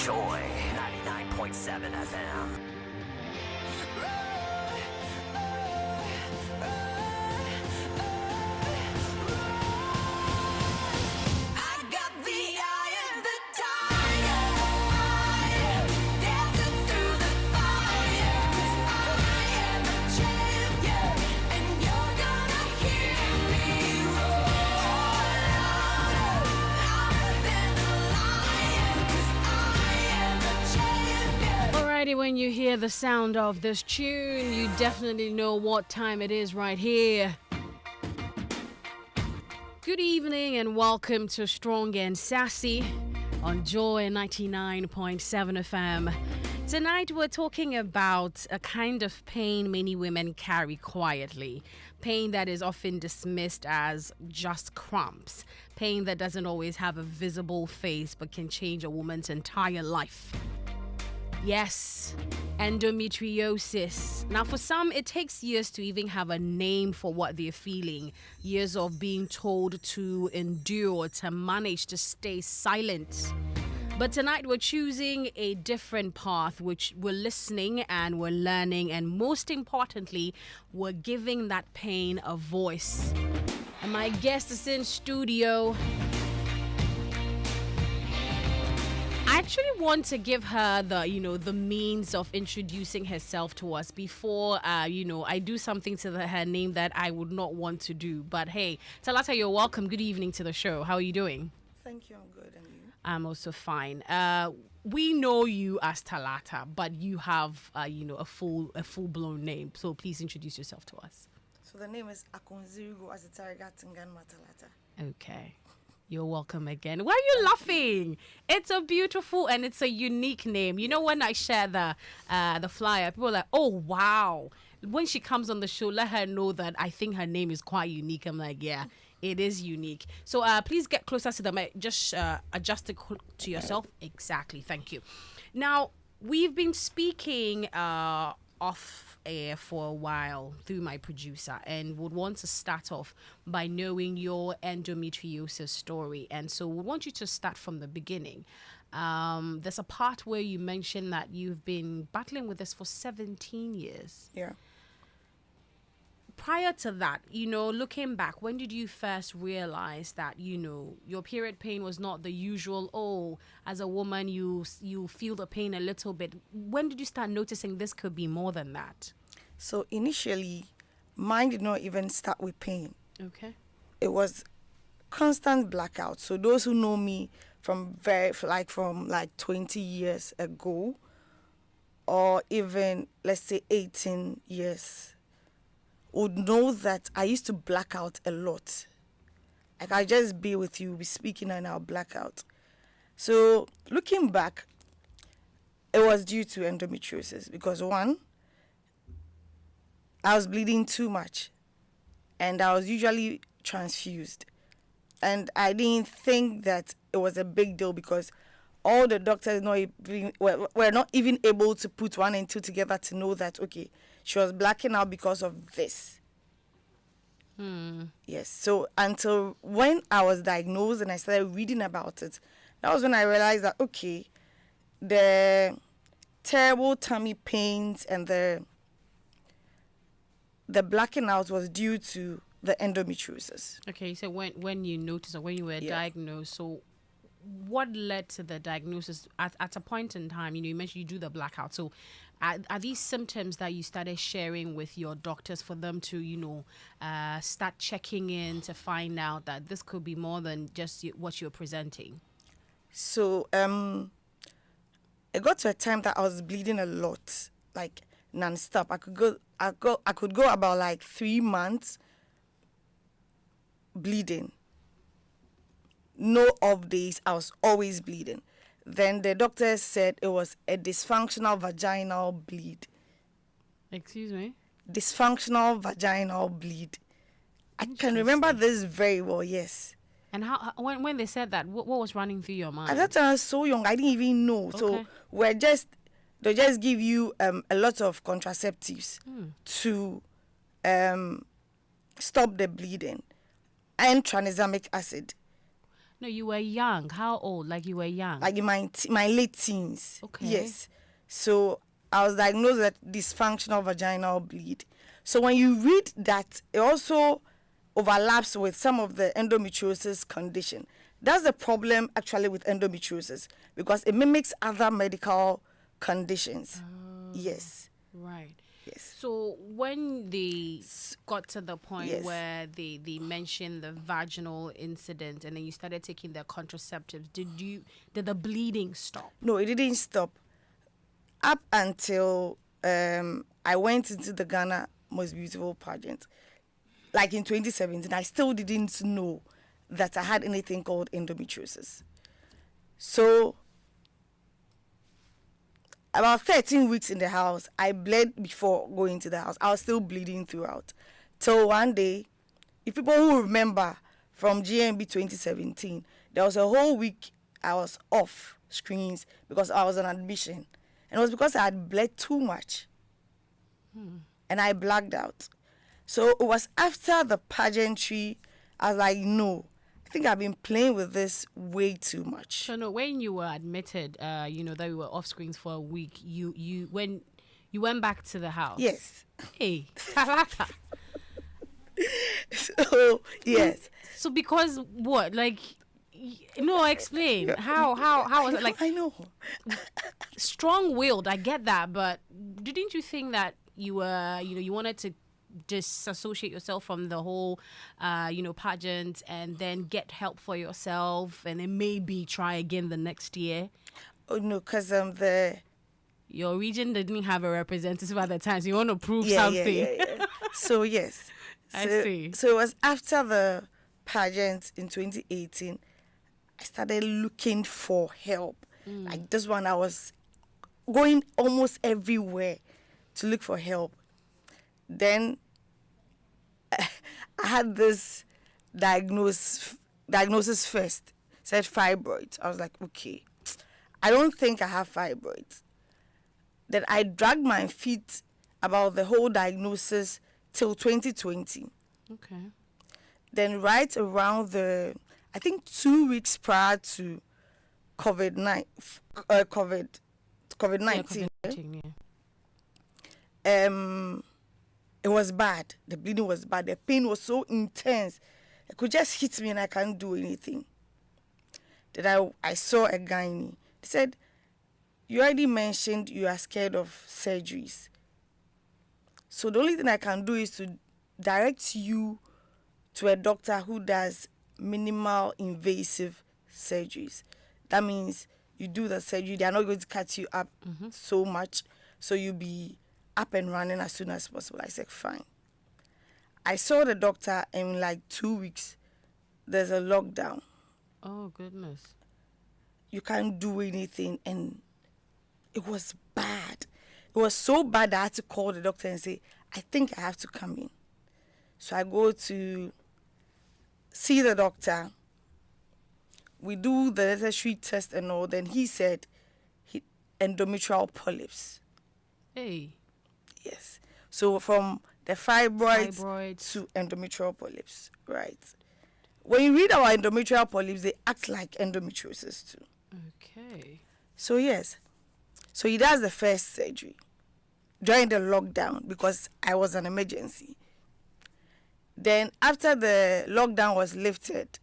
Joy 99.7 FM. When you hear the sound of this tune, you definitely know what time it is right here. Good evening and welcome to Strong and Sassy on Joy 99.7 FM. Tonight we're talking about a kind of pain many women carry quietly. Pain that is often dismissed as just cramps. Pain that doesn't always have a visible face but can change a woman's entire life. Yes, endometriosis. Now, for some, it takes years to even have a name for what they're feeling. Years of being told to endure, to manage, to stay silent. But tonight, we're choosing a different path, which we're listening and we're learning. And most importantly, we're giving that pain a voice. And my guest is in studio. I actually want to give her the means of introducing herself to us before, I do something to her name that I would not want to do. But hey, Talata, you're welcome. Good evening to the show. How are you doing? Thank you. I'm good. And you? I'm also fine. We know you as Talata, but you have, a full-blown name. So please introduce yourself to us. So the name is Akongzirigo Azitariga Atinganma Talata. Okay. You're welcome again. Why are you laughing? It's a beautiful and it's a unique name. You know, when I share the flyer, people are like, oh, wow. When she comes on the show, let her know that I think her name is quite unique. I'm like, yeah, it is unique. So please get closer to the mic. Just adjust it to yourself. Exactly. Thank you. Now, we've been speaking off air for a while through my producer and would want to start off by knowing your endometriosis story. And so we want you to start from the beginning. There's a part where you mentioned that you've been battling with this for 17 years. Yeah. Prior to that, looking back, when did you first realize that, your period pain was not the usual, as a woman, you feel the pain a little bit? When did you start noticing this could be more than that? So initially, mine did not even start with pain. Okay. It was constant blackout. So those who know me from 20 years ago, or even, let's say, 18 years, would know that I used to black out a lot. Like, I just be with you, be speaking, and I'll black out. So looking back, it was due to endometriosis because, one, I was bleeding too much and I was usually transfused. And I didn't think that it was a big deal because all the doctors were not even able to put one and two together to know that, okay, she was blacking out because of this. Yes. So until when I was diagnosed and I started reading about it, that was when I realized that, okay, the terrible tummy pains and the blacking out was due to the endometriosis. Okay, so when you noticed or when you were diagnosed, so what led to the diagnosis at a point in time? You mentioned you do the blackout. So are these symptoms that you started sharing with your doctors for them to, start checking in to find out that this could be more than just what you're presenting? So it got to a time that I was bleeding a lot, like non-stop. I could go about like 3 months bleeding. No off days, I was always bleeding. Then the doctor said it was a dysfunctional vaginal bleed. Excuse me? Dysfunctional vaginal bleed. I can remember this very well, yes. And how when they said that, what was running through your mind? At that time I was so young, I didn't even know. Okay. So they just give you a lot of contraceptives to stop the bleeding and tranexamic acid. No, you were young. How old? Like you were young. like in my late teens. Okay. Yes. So I was diagnosed with dysfunctional vaginal bleed. So when you read that, it also overlaps with some of the endometriosis condition. That's the problem actually with endometriosis, because it mimics other medical conditions. Yes. Right. Yes. So when they got to the point Yes. where they mentioned the vaginal incident and then you started taking the contraceptives, did the bleeding stop? No, it didn't stop up until I went into the Ghana Most Beautiful pageant. Like in 2017, I still didn't know that I had anything called endometriosis. So about 13 weeks in the house, I bled before going to the house. I was still bleeding throughout. Till one day, if people who remember from GMB 2017, there was a whole week I was off screens because I was on admission. And it was because I had bled too much. And I blacked out. So it was after the pageantry, I was like, no, I think I've been playing with this way too much. So no, when you were admitted, that you were off screens for a week, when you went back to the house. Yes. Hey, Talata. So, yes. So because what? Like, no, explain. How was it? Like, I know. strong-willed, I get that, but didn't you think that you were, you wanted to disassociate yourself from the whole, pageant and then get help for yourself and then maybe try again the next year? Oh, no, because Your region didn't have a representative at the time, so you want to prove yeah, something. Yeah. So, yes. I see. So it was after the pageant in 2018, I started looking for help. Like this one, I was going almost everywhere to look for help. Then I had this diagnosis first. Said fibroids. I was like, okay, I don't think I have fibroids. Then I dragged my feet about the whole diagnosis till 2020. Okay. Then right around I think 2 weeks prior to COVID-19, Yeah, COVID-19, yeah. it was bad. The bleeding was bad. The pain was so intense. It could just hit me and I can't do anything. Then I saw a gynae. They said, you already mentioned you are scared of surgeries. So the only thing I can do is to direct you to a doctor who does minimal invasive surgeries. That means you do the surgery, they are not going to cut you up so much, so you'll be up and running as soon as possible. I said, fine. I saw the doctor in like 2 weeks. There's a lockdown. Oh, goodness. You can't do anything, and it was bad. It was so bad that I had to call the doctor and say, I think I have to come in. So I go to see the doctor. We do the necessary test and all. Then he said, endometrial polyps. Hey. Yes. So from the fibroids Fibroids. to endometrial polyps, right? When you read about endometrial polyps, they act like endometriosis too. Okay. So yes. So he does the first surgery during the lockdown because I was an emergency. Then after the lockdown was lifted,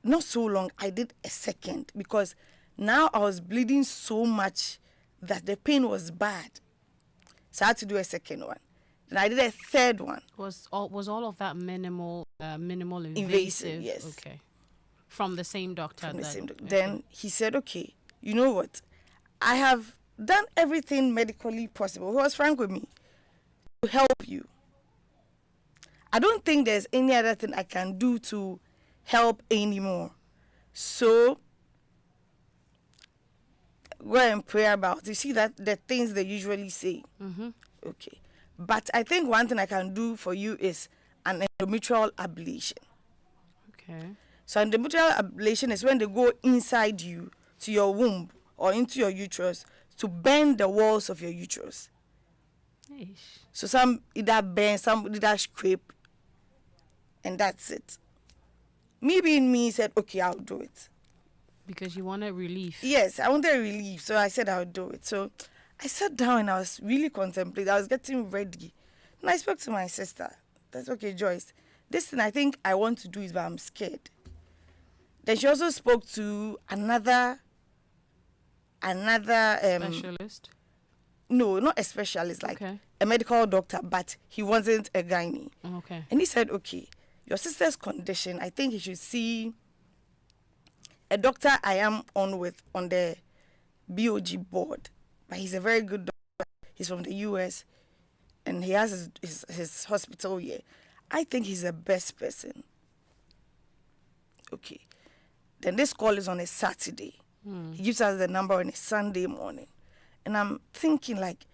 not so long, I did a second because now I was bleeding so much that the pain was bad. So I had to do a second one. Then I did a third one. Was all of that minimal invasive? Yes. Okay. From the same doctor. From the then. same doctor. Okay. Then he said, okay, you know what? I have done everything medically possible. He was frank with me to help you. I don't think there's any other thing I can do to help anymore. So go and pray about it. You see that the things they usually say. Okay. But I think one thing I can do for you is an endometrial ablation. Okay. So endometrial ablation is when they go inside you to your womb or into your uterus to bend the walls of your uterus. Ish. So some either bend, some either scrape, and that's it. me being me said, okay, I'll do it. Because you wanted relief. Yes, I wanted relief, so I said I'll do it. So I sat down and I was really contemplating. I was getting ready. And I spoke to my sister. That's okay, Joyce. This thing I think I want to do is, but I'm scared. Then she also spoke to another Specialist? No, not a specialist, like Okay. a medical doctor, but he wasn't a gynae. Okay. And he said, okay, your sister's condition, I think you should see a doctor I am on the BOG board. But he's a very good doctor. He's from the US and he has his hospital here. I think he's the best person. Okay. Then this call is on a Saturday. He gives us the number on a Sunday morning. And I'm thinking, like,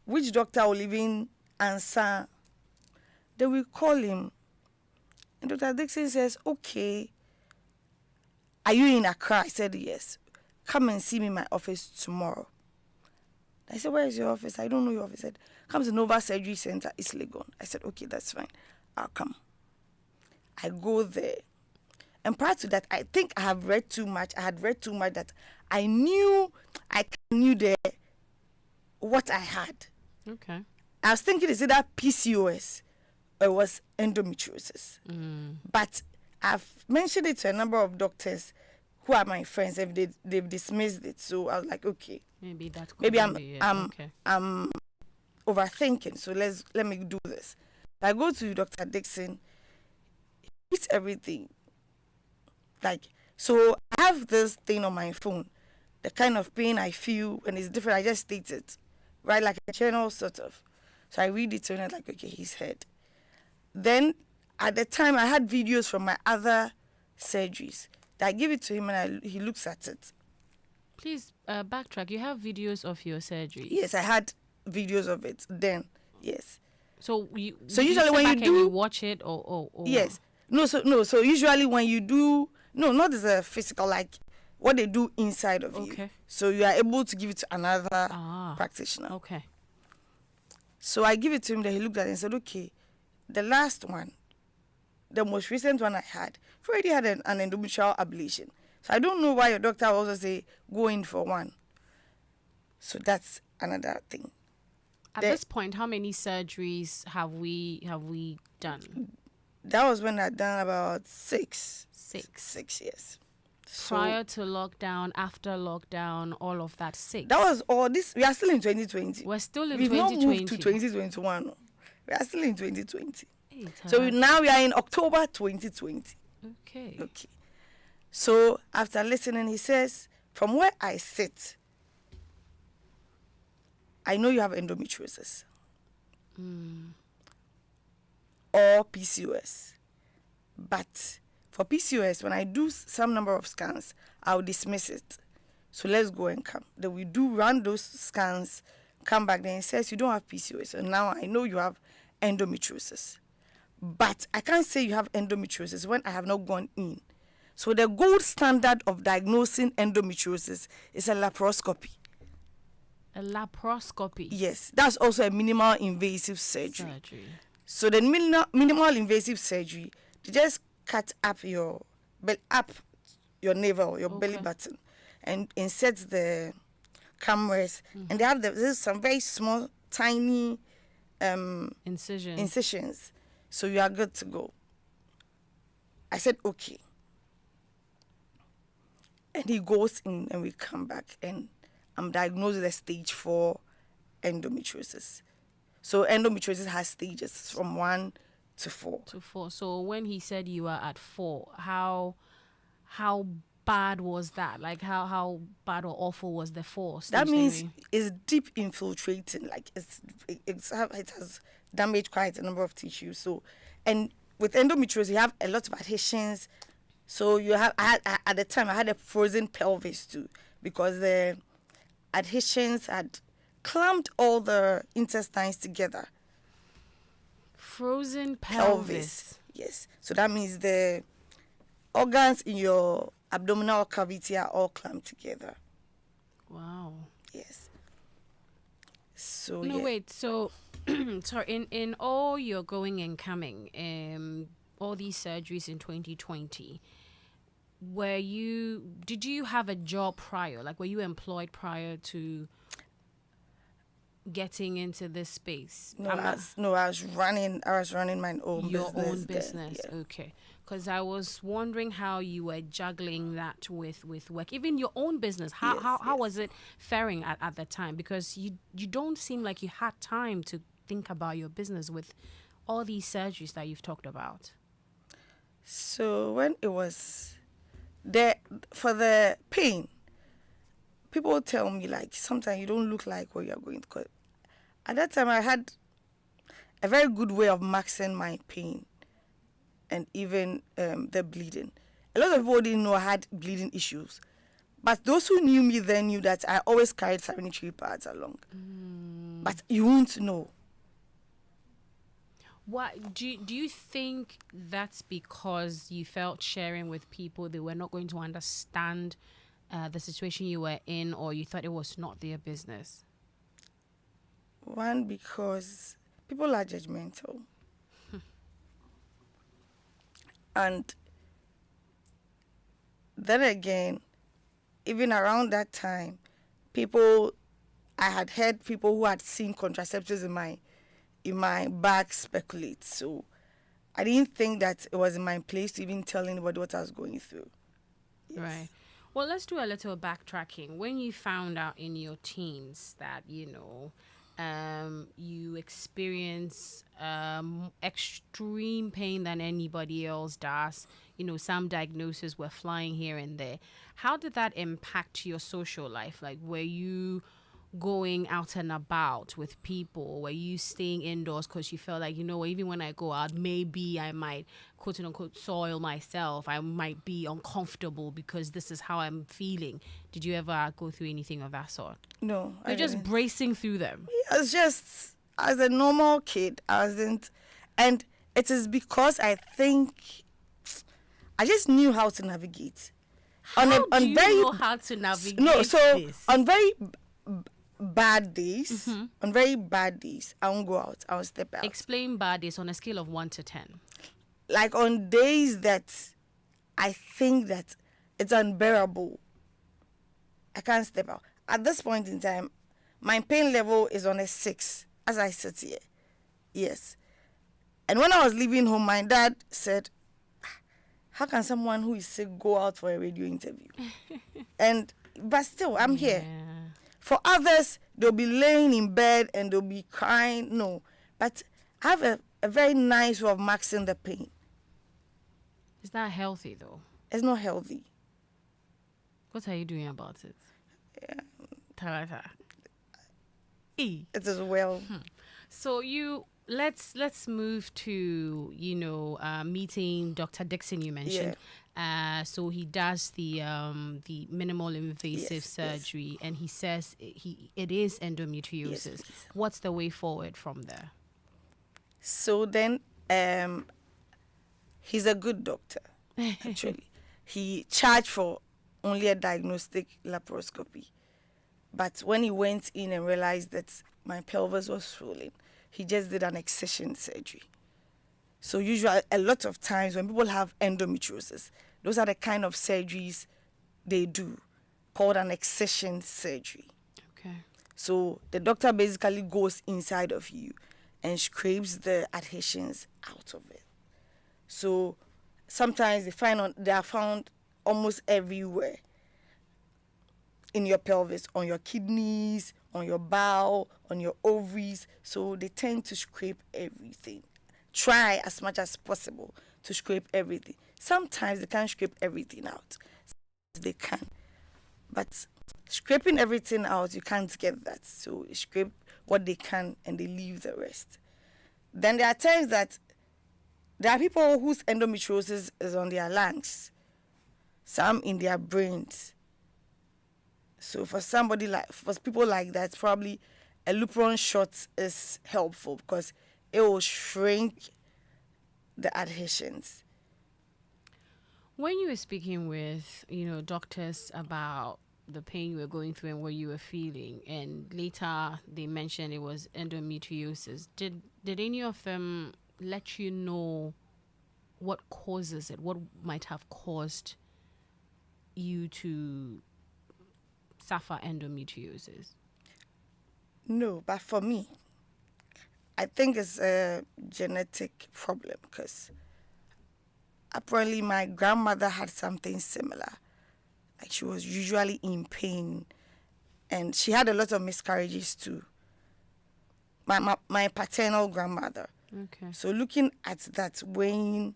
which doctor will even answer? Then we call him. And Dr. Dixon says, okay, are you in Accra? I said, yes. Come and see me in my office tomorrow. I said, where is your office? I don't know your office. He said, come to Nova Surgery Center, East Legon. I said, okay, that's fine. I'll come. I go there. And prior to that, I think I have read too much. I had read too much that I knew what I had. Okay. I was thinking, is it that PCOS or it was endometriosis? But I've mentioned it to a number of doctors who are my friends. They've dismissed it. So I was like, okay, Maybe that could maybe be, okay. I'm overthinking. So let me do this. I go to Dr. Dixon. It's everything. Like, so I have this thing on my phone. The kind of pain I feel when it's different, I just state it. Right? Like a journal sort of. So I read it and I'm like, okay, he's head. Then at the time I had videos from my other surgeries. I give it to him and he looks at it. Please backtrack. You have videos of your surgery. Yes, I had videos of it then. Yes. So usually sit when you back do- and you watch it or Yes. So usually when you do, no, not as a physical, like what they do inside of you. Okay. So you are able to give it to another practitioner. Okay. So I give it to him, then he looked at it and said, okay, the last one, the most recent one I had, I've already had an endometrial ablation. So I don't know why your doctor will also say, go in for one. So that's another thing. At this point, how many surgeries have we done? That was when I'd done about six. 6. Yes. Prior to lockdown, after lockdown, all of that 6. That was all this. We are still in 2020. We're still in We've 2020. not moved to 2021. We are still in 2020. Hey, So now we are in October 2020. okay. Okay. So after listening, he says, from where I sit, I know you have endometriosis or PCOS. But for PCOS, when I do some number of scans, I'll dismiss it. So let's go and come. Then we do run those scans, come back. Then he says, you don't have PCOS. So now I know you have endometriosis. But I can't say you have endometriosis when I have not gone in. So the gold standard of diagnosing endometriosis is a laparoscopy. A laparoscopy. Yes, that's also a minimal invasive surgery. So the minimal invasive surgery, they just cut up your navel, your belly button, and insert the cameras. And they have there's some very small, tiny incisions. So you are good to go. I said, okay. And he goes in and we come back and I'm diagnosed with a stage 4 endometriosis. So endometriosis has stages from 1 to 4. So when he said you were at 4, how bad was that? Like how bad or awful was the 4 stage? That means it's deep infiltrating. Like it has damaged quite a number of tissues. So, and with endometriosis, you have a lot of adhesions. So at the time I had a frozen pelvis too, because the adhesions had clamped all the intestines together. Frozen pelvis. Yes. So that means the organs in your abdominal cavity are all clamped together. Wow. Yes. So wait. So, sorry. In all your going and coming, all these surgeries in 2020, did you have a job prior? Like, were you employed prior to getting into this space? No, I was running my own your business. own business. Yeah. Okay. Because I was wondering how you were juggling that with work, even your own business. How was it faring at the time? Because you don't seem like you had time to think about your business with all these surgeries that you've talked about. So when it was there for the pain, people tell me like sometimes you don't look like what you're going through. At that time, I had a very good way of masking my pain and even the bleeding. A lot of people didn't know I had bleeding issues. But those who knew me then knew that I always carried sanitary pads along. But you won't know. What do you think that's because you felt sharing with people they were not going to understand the situation you were in, or you thought it was not their business? One, because people are judgmental. And then again, even around that time, I had heard people who had seen contraceptives in my bag speculate. So I didn't think that it was in my place to even tell anybody what I was going through. Yes. Right. Well, let's do a little backtracking. When you found out in your teens that, you experience extreme pain than anybody else does, some diagnoses were flying here and there. How did that impact your social life? Like, were you going out and about with people? Were you staying indoors because you felt like, even when I go out, maybe I might, quote unquote, soil myself. I might be uncomfortable because this is how I'm feeling. Did you ever go through anything of that sort? No. You're just bracing through them. I was just, as a normal kid, I wasn't. And it is because I think I just knew how to navigate. How do you know how to navigate this? On very bad days, on very bad days, I won't go out. I won't step out. Explain bad days on a scale of 1 to 10. Like on days that I think that it's unbearable, I can't step out. At this point in time, my pain level is on a 6 as I sit here. Yes. And when I was leaving home, my dad said, how can someone who is sick go out for a radio interview? But still, I'm here. For others, they'll be laying in bed and they'll be crying. No. But I have a very nice way of maxing the pain. Is that healthy, though? It's not healthy. What are you doing about it? Yeah. Talata. It is well. So let's move to meeting Dr. Dixon. You mentioned, so he does the minimal invasive surgery, and he says it is endometriosis. Yes. What's the way forward from there? So then, he's a good doctor. Actually, he charged for only a diagnostic laparoscopy, but when he went in and realized that my pelvis was swollen, he just did an excision surgery. So usually, a lot of times when people have endometriosis, those are the kind of surgeries they do, called an excision surgery. Okay. So the doctor basically goes inside of you and scrapes the adhesions out of it. So sometimes they are found almost everywhere in your pelvis, on your kidneys, on your bowel, on your ovaries. So they tend to scrape everything. Try as much as possible to scrape everything. Sometimes they can't scrape everything out. Sometimes they can. But scraping everything out, you can't get that. So they scrape what they can and they leave the rest. Then there are times that there are people whose endometriosis is on their lungs, some in their brains. So for people like that, probably a Lupron shot is helpful because it will shrink the adhesions. When you were speaking with, doctors about the pain you were going through and what you were feeling, and later they mentioned it was endometriosis, did any of them let you know what causes it? What might have caused you to suffer endometriosis? No, but for me, I think it's a genetic problem because apparently my grandmother had something similar. Like she was usually in pain and she had a lot of miscarriages too. My paternal grandmother. Okay. So looking at that, weighing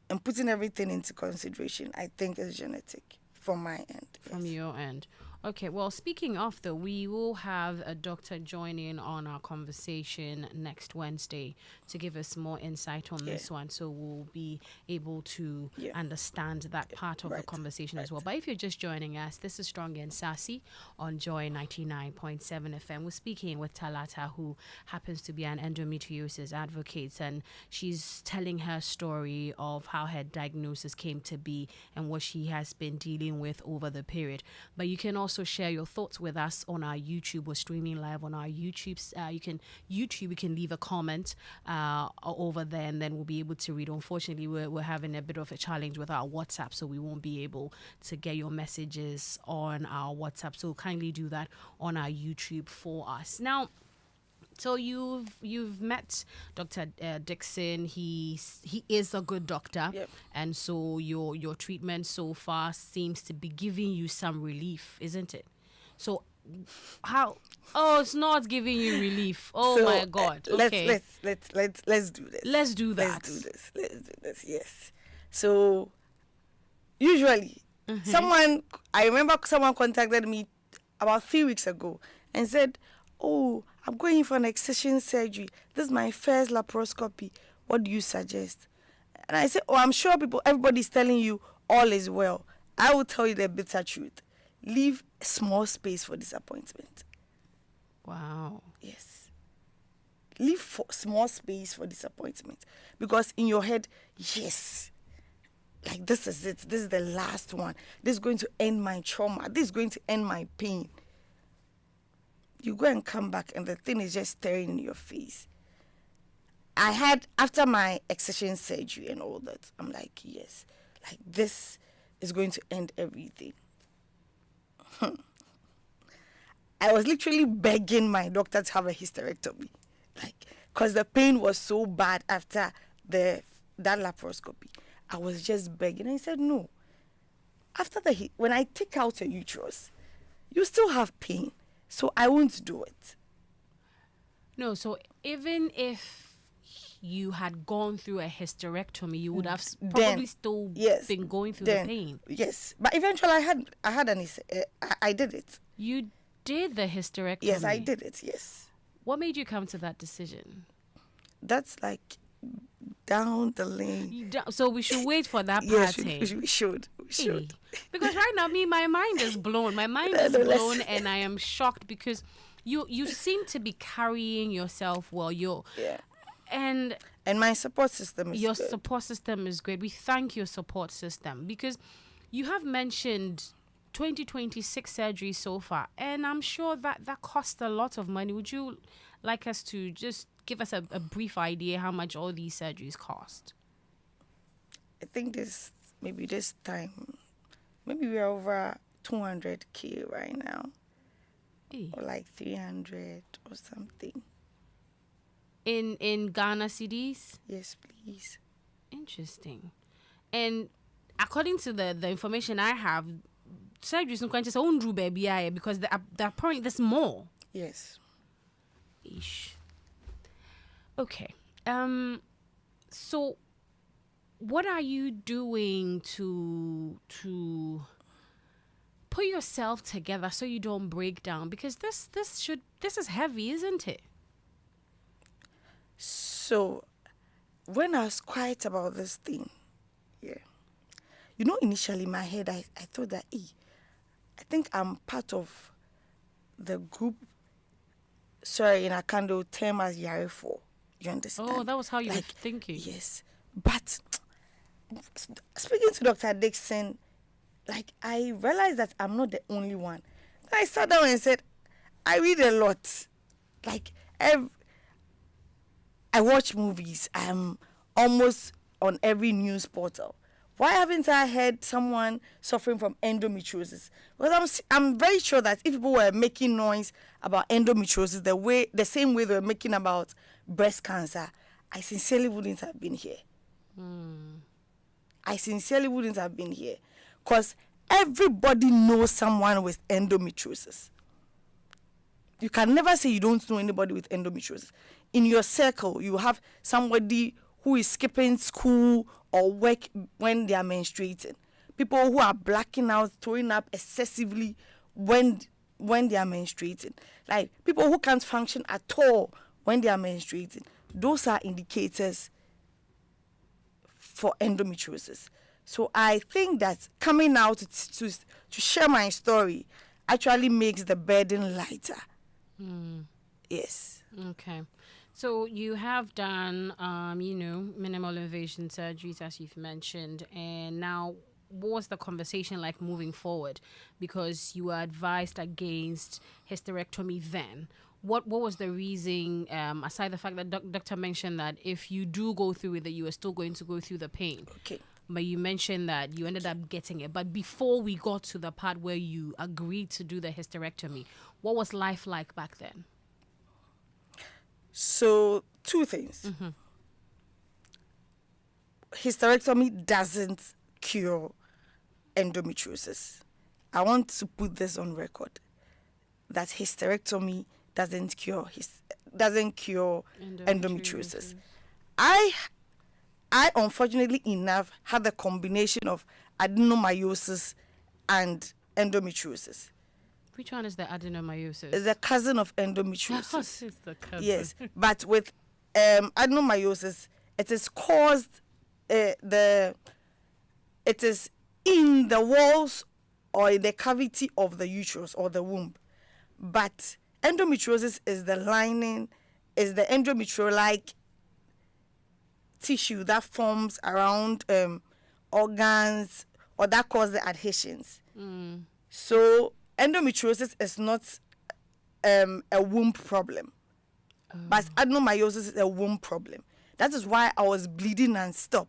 and putting everything into consideration, I think it's genetic from my end. From yes. your end. Okay, well, speaking of though, we will have a doctor join in on our conversation next Wednesday to give us more insight on this one. So we'll be able to understand that part of the conversation as well. But if you're just joining us, this is Strong and Sassy on Joy 99.7 FM. We're speaking with Talata, who happens to be an endometriosis advocate, and she's telling her story of how her diagnosis came to be and what she has been dealing with over the period. But you can also share your thoughts with us on our YouTube. We're streaming live on our YouTube. You can leave a comment over there, and then we'll be able to read. Unfortunately, we're having a bit of a challenge with our WhatsApp, so we won't be able to get your messages on our WhatsApp. So kindly do that on our YouTube for us. Now, so you've met Dr. Dixon. He is a good doctor, and so your treatment so far seems to be giving you some relief, isn't it? So how? Oh, it's not giving you relief. Oh so, my God. Okay. Let's do this. Let's do that. Let's do this. Yes. So usually, I remember someone contacted me about 3 weeks ago and said, "Oh, I'm going in for an excision surgery. This is my first laparoscopy. What do you suggest?" And I said, "Oh, I'm sure everybody's telling you all is well. I will tell you the bitter truth. Leave small space for disappointment." Wow. Yes. Leave small space for disappointment. Because in your head, yes, like this is it. This is the last one. This is going to end my trauma. This is going to end my pain. You go and come back and the thing is just staring in your face. I had, after my excision surgery and all that, I'm like, yes, like this is going to end everything. I was literally begging my doctor to have a hysterectomy. Like, because the pain was so bad after that laparoscopy. I was just begging. And he said, no. After when I take out a uterus, you still have pain. So I won't do it. No, so even if you had gone through a hysterectomy, you would have probably still been going through the pain. Yes, but eventually I did it. You did the hysterectomy? Yes, I did it, yes. What made you come to that decision? That's like down the lane. So we should wait for that part. Yes, we should. Because right now, my mind is blown. My mind is blown, and I am shocked because you seem to be carrying yourself well. And my support system is your good. Support system is great. We thank your support system because you have mentioned 2026 surgery so far, and I'm sure that cost a lot of money. Would you like us to just give us a brief idea how much all these surgeries cost? I think this time, maybe we're over 200K right now. Or like 300 or something. In Ghana cedis? Yes, please. Interesting. And according to the information I have, surgeries in Quantas own baby because they're apparently there's more. Yes. Ish. Okay. So what are you doing to put yourself together so you don't break down? Because this is heavy, isn't it? So when I was quiet about this thing, initially in my head I thought that I think I'm part of the group. Sorry, in Akando term as Yarefo. You understand? Oh, that was how you were thinking. Yes. But speaking to Dr. Dixon, I realized that I'm not the only one. Then I sat down and said, I read a lot. I watch movies. I'm almost on every news portal. Why haven't I heard someone suffering from endometriosis? Because I'm very sure that if people were making noise about endometriosis the same way they were making about breast cancer, I sincerely wouldn't have been here. I sincerely wouldn't have been here. Because everybody knows someone with endometriosis. You can never say you don't know anybody with endometriosis. In your circle, you have somebody who is skipping school or work when they are menstruating. People who are blacking out, throwing up excessively when they are menstruating. Like people who can't function at all when they are menstruating. Those are indicators for endometriosis. So I think that coming out to share my story actually makes the burden lighter. Yes. Okay. So you have done, minimal invasion surgeries, as you've mentioned, and now what was the conversation like moving forward? Because you were advised against hysterectomy then. What was the reason, aside the fact that doctor mentioned that if you do go through with it, you are still going to go through the pain? Okay. But you mentioned that you ended up getting it. But before we got to the part where you agreed to do the hysterectomy, what was life like back then? So, two things. Hysterectomy doesn't cure endometriosis. I want to put this on record that hysterectomy doesn't cure endometriosis. I unfortunately enough had the combination of adenomyosis and endometriosis. Which one is the adenomyosis? It's a cousin of endometriosis. It's the cousin. Yes, but with adenomyosis, it is caused it is in the walls or in the cavity of the uterus or the womb. But endometriosis is the lining, is the endometrial-like tissue that forms around organs or that cause the adhesions. So endometriosis is not a womb problem, but adenomyosis is a womb problem. That is why I was bleeding and stop.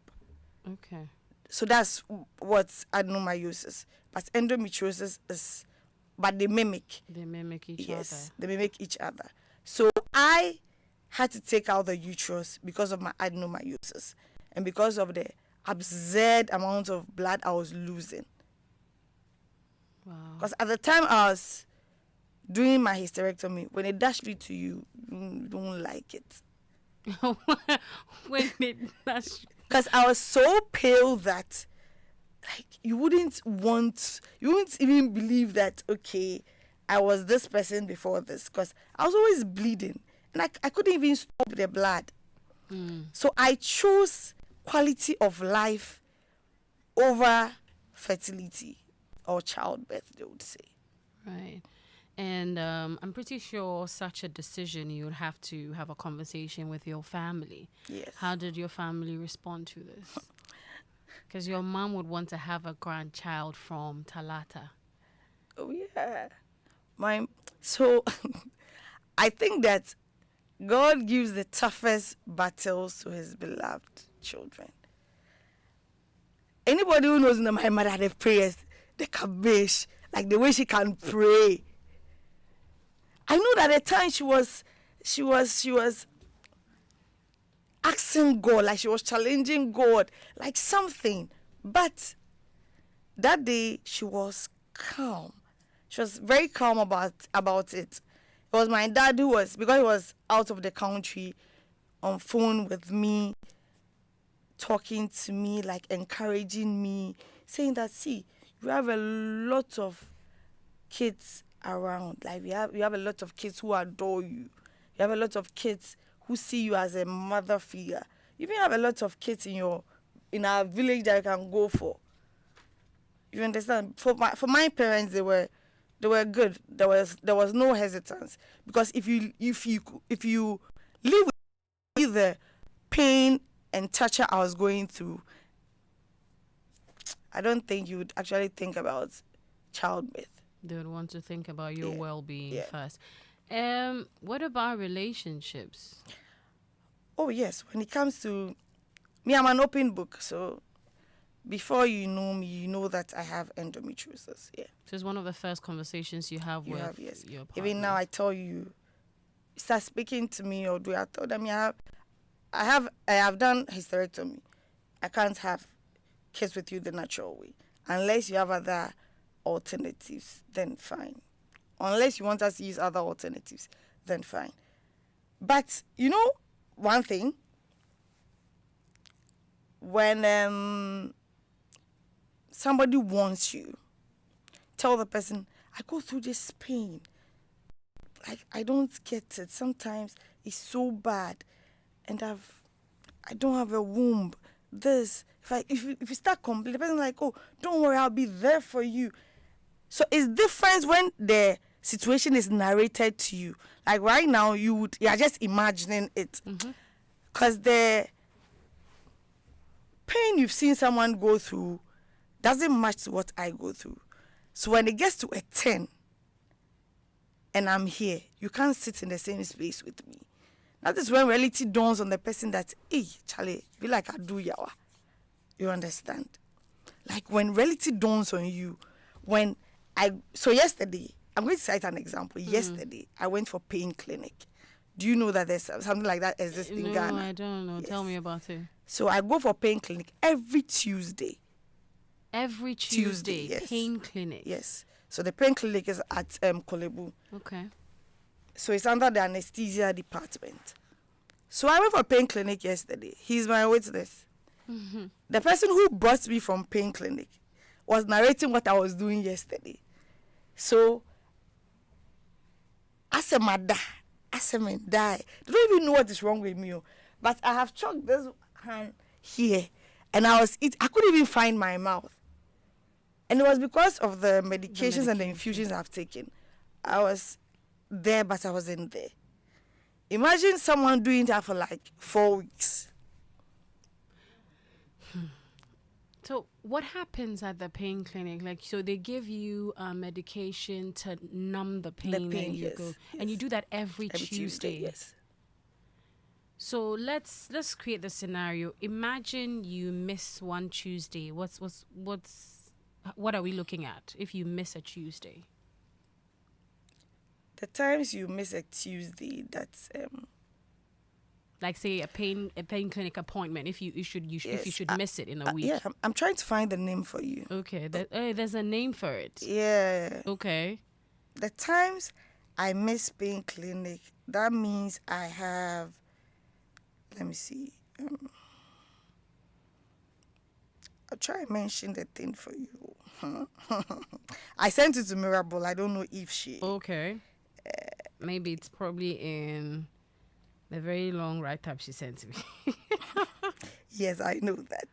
Okay. So that's what's adenomyosis. But endometriosis is, but they mimic. They mimic each other. Yes, they mimic each other. So I had to take out the uterus because of my adenomyosis and because of the absurd amount of blood I was losing. Wow. Because at the time I was doing my hysterectomy, when they dashed me to you, you don't like it. When it dashed. Because I was so pale that, like, you wouldn't even believe that, okay, I was this person before this. Because I was always bleeding. And I couldn't even stop the blood. So I chose quality of life over fertility or childbirth, they would say. Right. And I'm pretty sure such a decision, you would have to have a conversation with your family. Yes. How did your family respond to this? Because your mom would want to have a grandchild from Talata. Oh, yeah. So I think that God gives the toughest battles to his beloved children. Anybody who knows my mother, the prayers, the kabish, like the way she can pray. I know that at the time she was asking God, like she was challenging God, like something. But that day she was calm. She was very calm about it. It was my dad who was, because he was out of the country, on phone with me, talking to me, like encouraging me, saying that, see, you have a lot of kids around. Like you have a lot of kids who adore you. You have a lot of kids who see you as a mother figure. You even have a lot of kids in our village that you can go for. You understand? For my parents, they were good. There was no hesitance, because if you live with the pain and torture I was going through, I don't think you would actually think about childbirth. They would want to think about your well-being first. What about relationships? Oh yes, when it comes to Me, I'm an open book. So before you know me, you know that I have endometriosis. Yeah. So it's one of the first conversations you have You with have, yes. your partner. Even now, I tell you, start speaking to me, or do I tell them I have done hysterectomy. I can't have kids with you the natural way unless you have other alternatives. Then fine. Unless you want us to use other alternatives, then fine. But you know, one thing, when somebody wants you, tell the person, I go through this pain. Like, I don't get it. Sometimes it's so bad, and I don't have a womb. This, if you start complaining, the person like, oh, don't worry, I'll be there for you. So it's different when the situation is narrated to you. Like right now, you are just imagining it, because the pain you've seen someone go through doesn't match what I go through. So when it gets to a 10, and I'm here, you can't sit in the same space with me. That is when reality dawns on the person that, hey, Charlie, be like I do yawa. You understand? Like when reality dawns on you, so yesterday, I'm going to cite an example. Yesterday, I went for pain clinic. Do you know that there's something like that exists in Ghana? No, I don't know. Yes. Tell me about it. So I go for pain clinic every Tuesday. Every Tuesday, yes. pain clinic. Yes. So the pain clinic is at Kolebu. Okay. So it's under the anesthesia department. So I went for pain clinic yesterday. He's my witness. The person who brought me from pain clinic was narrating what I was doing yesterday. So, as a mother, as a man die, they don't even know what is wrong with me. But I have chalked this hand here, and I couldn't even find my mouth. And it was because of the medications and the infusions I've taken. I was there, but I wasn't there. Imagine someone doing that for like 4 weeks. So what happens at the pain clinic? Like, so they give you medication to numb the pain, and you yes, go, yes. and you do that every Tuesday. Yes. So let's create the scenario. Imagine you miss one Tuesday. What are we looking at if you miss a Tuesday? The times you miss a Tuesday, that's like say a pain clinic appointment. If you should miss it in a week. Yeah, I'm trying to find the name for you. Okay, there's a name for it. Yeah. Okay. The times I miss pain clinic, that means I have. Let me see. I'll try and mention the thing for you. I sent it to Mirabel. I don't know if she. Okay. Maybe it's probably in the very long write-up she sent to me. Yes, I know that.